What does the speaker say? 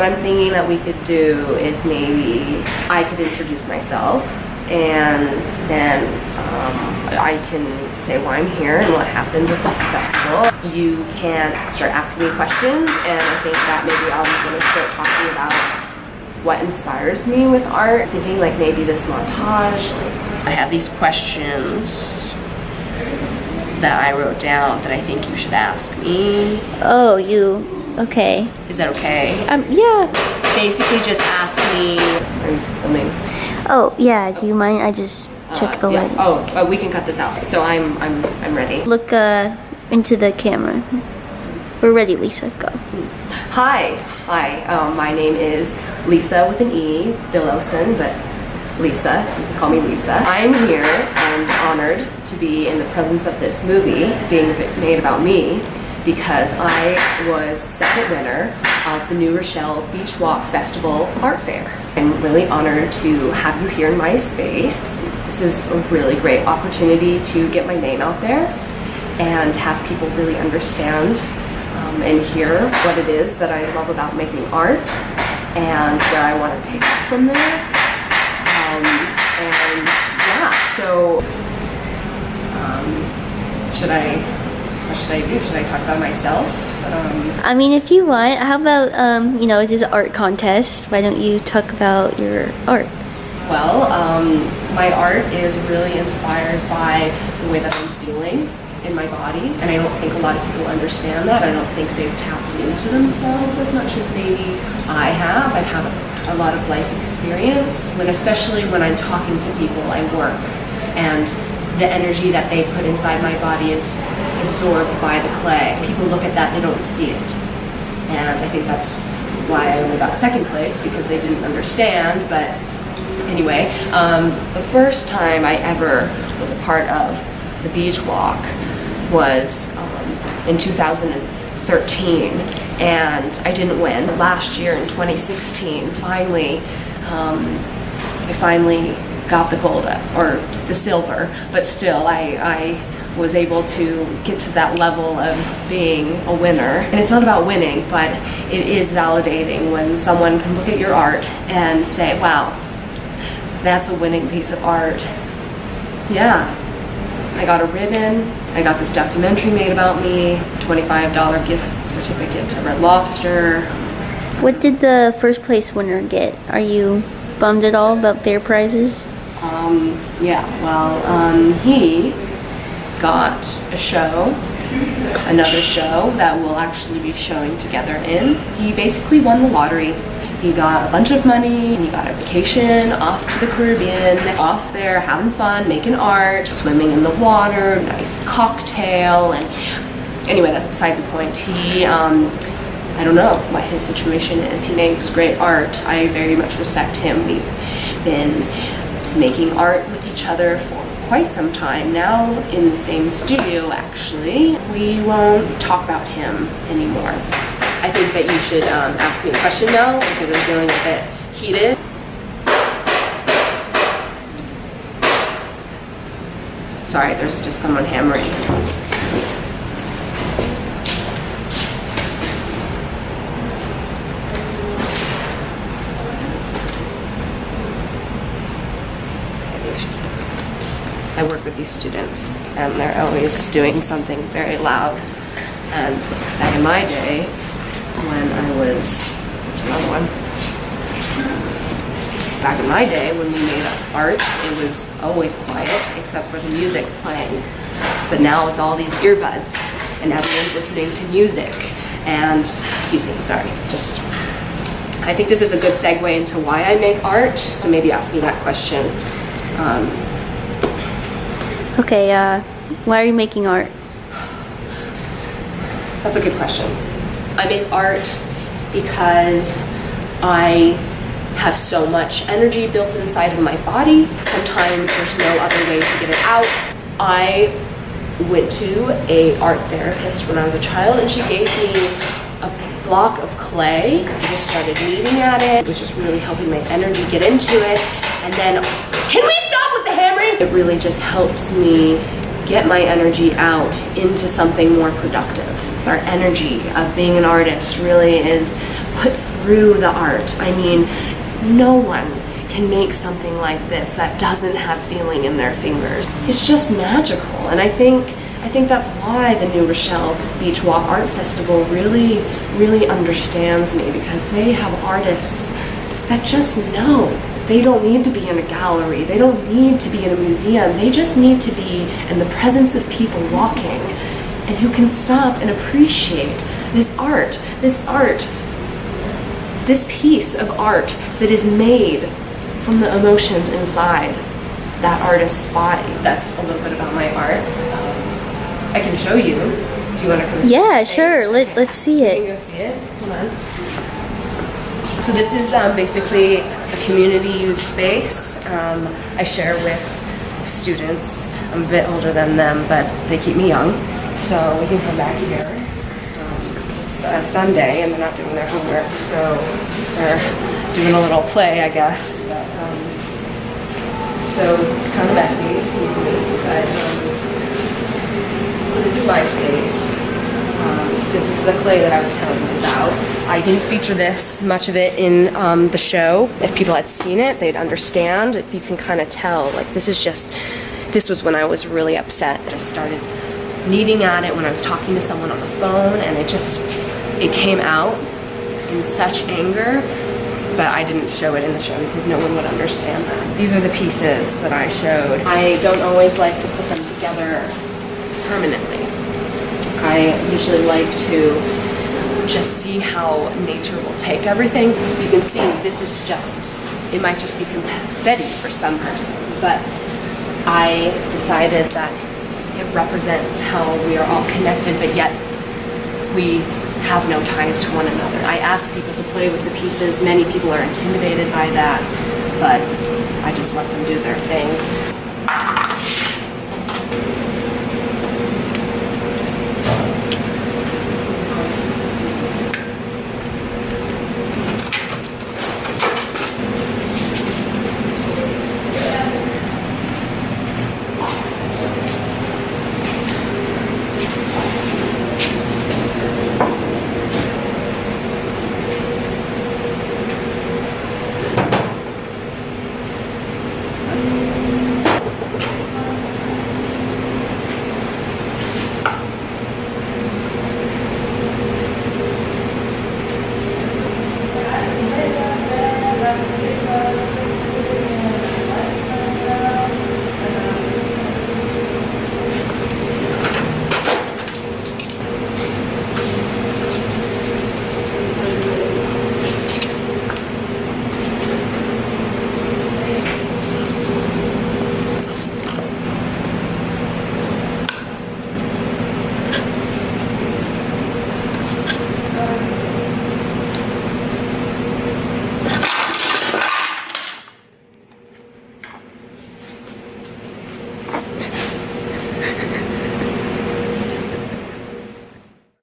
what I'm thinking that we could do is maybe I could introduce myself, and then I can say why I'm here and what happened with the festival. You can start asking me questions, and I think that maybe I'm gonna start talking about what inspires me with art. Thinking like maybe this montage, like I have these questions that I wrote down that I think you should ask me. Oh, okay. Is that okay? Yeah. Basically just ask me, are you filming? Oh, yeah, do you mind? I just check the light. Oh, we can cut this out. So I'm ready. Look into the camera. We're ready, Lisa, go. Hi, my name is Lisa with an E, Billowson, but Lisa, you can call me Lisa. I'm here and honored to be in the presence of this movie being made about me, because I was second winner of the New Rochelle Beach Walk Festival Art Fair. I'm really honored to have you here in my space. This is a really great opportunity to get my name out there and have people really understand and hear what it is that I love about making art and where I want to take it from there. And yeah, so what should I do? Should I talk about myself? I mean, if you want, how about, it is an art contest. Why don't you talk about your art? Well, my art is really inspired by the way that I'm feeling in my body, and I don't think a lot of people understand that. I don't think they've tapped into themselves as much as maybe I have. I've had a lot of life experience, and especially when I'm talking to people, I work, and the energy that they put inside my body is absorbed by the clay. People look at that, they don't see it. And I think that's why I only got second place, because they didn't understand. But anyway, the first time I ever was a part of the beach walk was in 2013, and I didn't win. Last year in 2016, I finally got the gold or the silver, but still I was able to get to that level of being a winner. And it's not about winning, but it is validating when someone can look at your art and say, wow, that's a winning piece of art. Yeah, I got a ribbon, I got this documentary made about me, $25 gift certificate to Red Lobster. What did the first place winner get? Are you bummed at all about their prizes? He got a show, another show that we'll actually be showing together in. He basically won the lottery. He got a bunch of money, he got a vacation off to the Caribbean, off there having fun, making art, swimming in the water, nice cocktail, and anyway, that's beside the point. He, I don't know what his situation is. He makes great art. I very much respect him. We've been making art with each other for quite some time now, in the same studio actually. We won't talk about him anymore. I think that you should ask me a question now, because I'm feeling a bit heated. Sorry, there's just someone hammering. I work with these students, and they're always doing something very loud. And back in my day, when I was, there's another one. Back in my day, when we made art, it was always quiet, except for the music playing. But now it's all these earbuds, and everyone's listening to music. And, excuse me, sorry, I think this is a good segue into why I make art, so maybe ask me that question. Okay, why are you making art? That's a good question. I make art because I have so much energy built inside of my body. Sometimes there's no other way to get it out. I went to an art therapist when I was a child, and she gave me a block of clay. I just started kneading at it. It was just really helping my energy get into it. And then, can we stop with the hammering? It really just helps me get my energy out into something more productive. Our energy of being an artist really is what through the art. I mean, no one can make something like this that doesn't have feeling in their fingers. It's just magical, and I think that's why the new Rochelle Beach Walk Art Festival really understands me, because they have artists that just know they don't need to be in a gallery, they don't need to be in a museum, they just need to be in the presence of people walking, and who can stop and appreciate this piece of art that is made from the emotions inside that artist's body. That's a little bit about my art. I can show you. Do you want to come see Yeah, the space? sure. Let's see You can it. go see it. Hold on. So this is basically a community-used space. I share with students. I'm a bit older than them, but they keep me young. So we can come back here. It's a Sunday, and they're not doing their homework, so they're doing a little play, I guess. But, so it's kind of messy, excuse me, but so this is my space. This is the clay that I was telling you about. I didn't feature much of it in the show. If people had seen it, they'd understand. If you can kind of tell, like this was when I was really upset. I just started kneading at it when I was talking to someone on the phone, and it came out in such anger, but I didn't show it in the show because no one would understand that. These are the pieces that I showed. I don't always like to put them together permanently. I usually like to just see how nature will take everything. You can see it might just be confetti for some person, but I decided that it represents how we are all connected, but yet we have no ties to one another. I ask people to play with the pieces. Many people are intimidated by that, but I just let them do their thing.